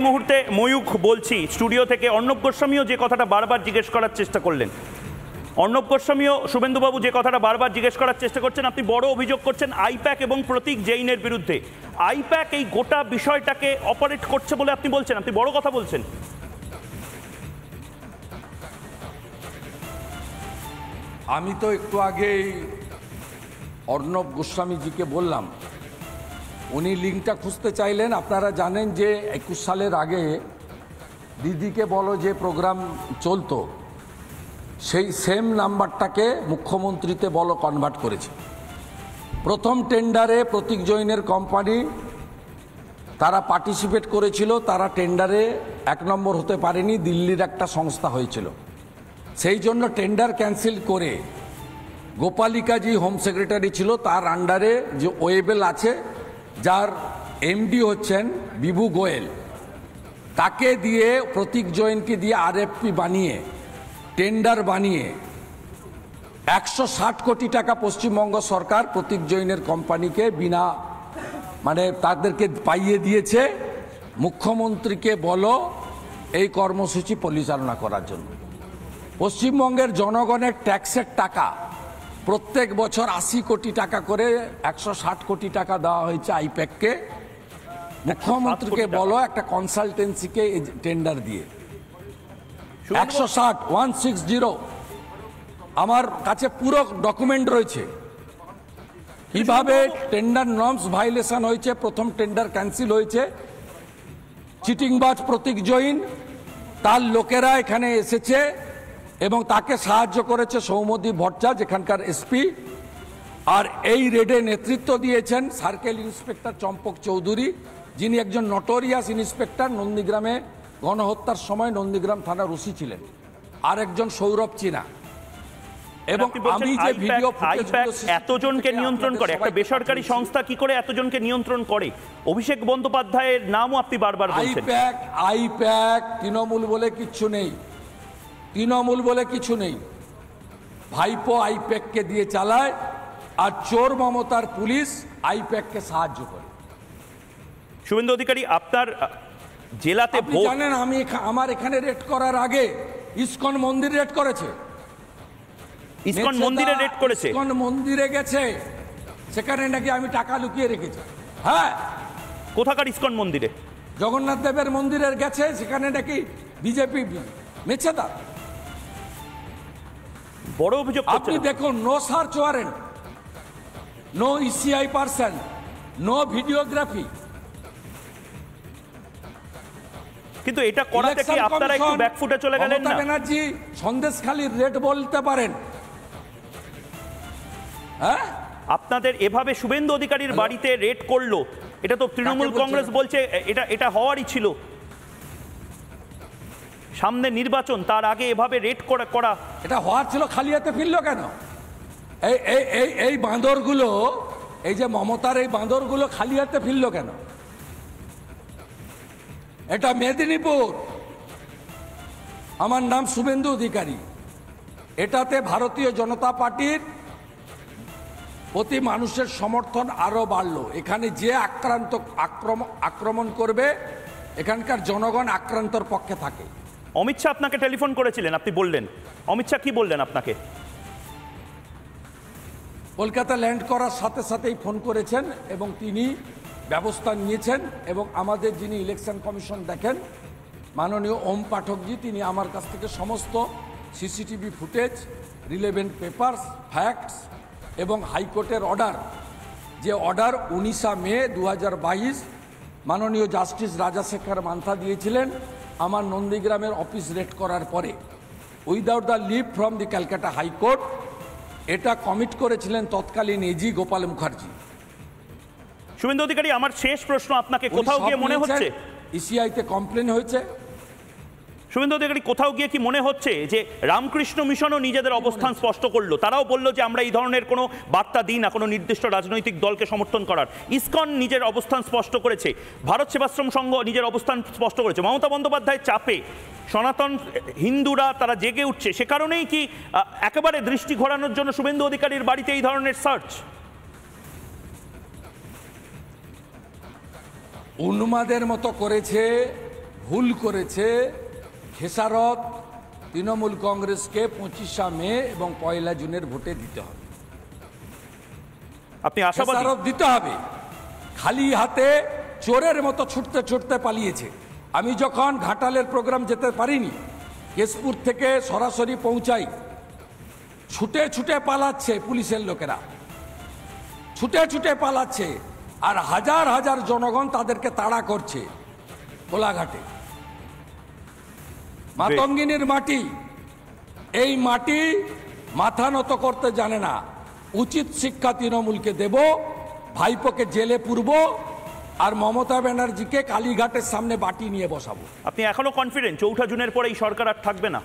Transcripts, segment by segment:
মুহূর্তে ময়ূখ বলছি স্টুডিও থেকে। অর্ণব গোস্বামীও যে কথাটা বারবার জিজ্ঞেস করার চেষ্টা করলেন, অর্ণব গোস্বামীও শুভেন্দুবাবু যে কথাটা বারবার জিজ্ঞেস করার চেষ্টা করছেন, আপনি বড় অভিযোগ করছেন আইপ্যাক এবং প্রতীক জৈনের বিরুদ্ধে। আইপ্যাক এই গোটা বিষয়টাকে অপারেট করছে বলে আপনি বলছেন, আপনি বড় কথা বলছেন। আমি তো একটু আগেই অর্ণব গোস্বামীজিকে বললাম, উনি লিঙ্কটা খুঁজতে চাইলেন। আপনারা জানেন যে 21 সালের আগে দিদিকে বলো যে প্রোগ্রাম চলতো, সেই সেম নাম্বারটাকে মুখ্যমন্ত্রীতে বলো কনভার্ট করেছে। প্রথম টেন্ডারে প্রতীক জৈনের কোম্পানি তারা পার্টিসিপেট করেছিল, তারা টেন্ডারে 1 নম্বর হতে পারেনি, দিল্লির একটা সংস্থা হয়েছিল। সেই জন্য টেন্ডার ক্যান্সেল করে গোপালিকাজি হোম সেক্রেটারি ছিল, তার আন্ডারে যে ওয়েবেল আছে, যার এমডি হচ্ছেন বিভু গোয়েল, তাকে দিয়ে প্রতীক জৈনকে দিয়ে আরএফপি বানিয়ে টেন্ডার বানিয়ে 160 কোটি টাকা পশ্চিমবঙ্গ সরকার প্রতীক জৈনের কোম্পানিকে বিনা তাদেরকে পাইয়ে দিয়েছে মুখ্যমন্ত্রীকে বলো এই কর্মসূচি পরিচালনা করার জন্য। পশ্চিমবঙ্গের জনগণের ট্যাক্সের টাকা প্রত্যেক বছর 80 কোটি টাকা করে 160 কোটি টাকা দেওয়া হয়েছে আইপ্যাককে। মুখ্যমন্ত্রীকে বলো একটা কনসালটেন্সিকে টেন্ডার দিয়ে 160 আমার কাছে পুরো ডকুমেন্ট রয়েছে কিভাবে টেন্ডার নর্মস ভায়োলেশন হয়েছে, প্রথম টেন্ডার ক্যান্সেল হয়েছে। চিটিংবাজ প্রতীক জৈন, তার লোকেরা এখানে এসেছে এবং তাকে সাহায্য করেছে সৌম্যদীপ ভট্টাচার্য এখানকার এসপি, আর এই রেডে নেতৃত্ব দিয়েছেন সার্কেল ইন্সপেক্টর চম্পক চৌধুরী, যিনি একজন নটোরিয়াস ইন্সপেক্টর, নন্দীগ্রামে গণহত্যার সময় নন্দীগ্রাম থানার ওসি ছিলেন, আর একজন সৌরভ চীনা। এবং আমি যে ভিডিও এতজনকে নিয়ন্ত্রণ করে একটা বেসরকারি সংস্থা, কি করে এতজনকে নিয়ন্ত্রণ করে? অভিষেক বন্দ্যোপাধ্যায়ের নামও আপনি বারবার বলছেন। আইপ্যাক তৃণমূল বলে কিচ্ছু নেই, তৃণমূল বলে কিছু নেই। ভাইপো আইপ্যাককে দিয়ে চালায়, আর চোর মমতার পুলিশ আইপ্যাককে সাহায্য করে। শুভেন্দু অধিকারী, আপনার জেলাতে জানেন, আমি আমার এখানে রেড করার আগে ইসকন মন্দির রেড করেছে, ইসকন মন্দিরে রেড করেছে, ইসকন মন্দিরে গেছে, সেখানে নাকি আমি টাকা লুকিয়ে রেখেছি। হ্যাঁ, কোথাকার ইসকন মন্দিরে? জগন্নাথ দেবের মন্দিরের গেছে, সেখানে নাকি বিজেপি মেছেদা। বড় অভিযোগ আপনি দেখুন, no search warrant, no ECI person, no videography. কিন্তু এটা করাতে কি আপনারা একটু ব্যাকফুটে চলে গেলেন না? মমতা ব্যানার্জি সন্দেশখালীর রেড বলতে পারেন। হ্যাঁ, আপনাদের এভাবে শুভেন্দু অধিকারীর বাড়িতে রেড করলো, এটা তো তৃণমূল কংগ্রেস বলছে এটা হওয়ারই ছিল। সামনে নির্বাচন, তার আগে এভাবে রেড করা এটা হওয়ার ছিল, খালি হাতে ফিরলো কেন? এই বাঁদরগুলো, এই যে মমতার এই বাঁদরগুলো খালি হাতে ফিরলো কেন? এটা মেদিনীপুর, আমার নাম শুভেন্দু অধিকারী। এটাতে ভারতীয় জনতা পার্টির প্রতি মানুষের সমর্থন আরো বাড়লো। এখানে যে আক্রমণ করবে, এখানকার জনগণ আক্রান্তর পক্ষে থাকে। অমিত শাহ আপনাকে টেলিফোন করেছিলেন, আপনি বললেন, অমিত শাহ কি বললেন আপনাকে? কলকাতা ল্যান্ড করার সাথে সাথেই ফোন করেছেন এবং তিনি ব্যবস্থা নিয়েছেন। এবং আমাদের যিনি ইলেকশন কমিশন দেখেন, মাননীয় ওম পাঠকজি, তিনি আমার কাছ থেকে সমস্ত CCTV footage, relevant papers, facts এবং হাইকোর্টের অর্ডার, যে অর্ডার 19 মে 2022 মাননীয় জাস্টিস রাজাশেখর মান্থা দিয়েছিলেন আমার নন্দীগ্রামের অফিস রেড করার পরে, without the leave from the Calcutta high court, এটা কমিট করেছিলেন তৎকালীন এজি গোপাল মুখার্জি। শুভেন্দু অধিকারী, আমার শেষ প্রশ্ন আপনাকে, কোথাও গিয়ে মনে হচ্ছে ইসিআইতে কমপ্লেন হয়েছে? শুভেন্দু অধিকারী, কোথাও গিয়ে কি মনে হচ্ছে যে রামকৃষ্ণ মিশনও নিজেদের অবস্থান স্পষ্ট করলো? তারাও বললো যে আমরা এই ধরনের কোনো বার্তা দিই না কোনো নির্দিষ্ট রাজনৈতিক দলকে সমর্থন করার। ইসকন নিজের অবস্থান স্পষ্ট করেছে, ভারত সেবাশ্রম সংঘ নিজের অবস্থান স্পষ্ট করেছে। মমতা বন্দ্যোপাধ্যায়ের চাপে সনাতন হিন্দুরা তারা জেগে উঠছে, সে কারণেই কি একেবারে দৃষ্টি ঘোরানোর জন্য শুভেন্দু অধিকারীর বাড়িতে এই ধরনের সার্চ? উন্মাদের মতো করেছে ভুল করেছে খেসারত তৃণমূল কংগ্রেসকে 25 মে এবং 1 জুনের ভোটে দিতে হবে। আপনি আশাবাদী? খেসারত দিতে হবে। খালি হাতে চোরের মতো ছুটতে ছুটতে পালিয়েছে। আমি যখন ঘাটালের প্রোগ্রাম যেতে পারিনি, কেশপুর থেকে সরাসরি পৌঁছাই, ছুটে ছুটে পালাচ্ছে পুলিশের লোকেরা, ছুটে ছুটে পালাচ্ছে, আর হাজার হাজার জনগণ তাদেরকে তাড়া করছে কোলাঘাটে। মাতঙ্গিনীর মাটি, এই মাটি মাথা নত করতে জানে না। উচিত শিক্ষা তৃণমূলকে দেব, ভাইপোকে জেলে পুরব, আর মমতা ব্যানার্জিকে কালীঘাটের সামনে বাটি নিয়ে বসাবো। আপনি এখনো কনফিডেন্ট 4 জুনের পরে এই সরকার আর থাকবে না?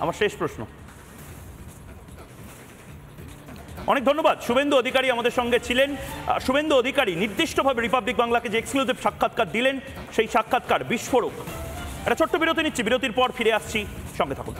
আমার শেষ প্রশ্ন। অনেক ধন্যবাদ। শুভেন্দু অধিকারী আমাদের সঙ্গে ছিলেন। শুভেন্দু অধিকারী নির্দিষ্টভাবে রিপাবলিক বাংলাকে যে এক্সক্লুসিভ সাক্ষাৎকার দিলেন, সেই সাক্ষাৎকার বিস্ফোরক। একটা ছোট্ট বিরতি নিচ্ছি, বিরতির পর ফিরে আসছি, সঙ্গে থাকুন।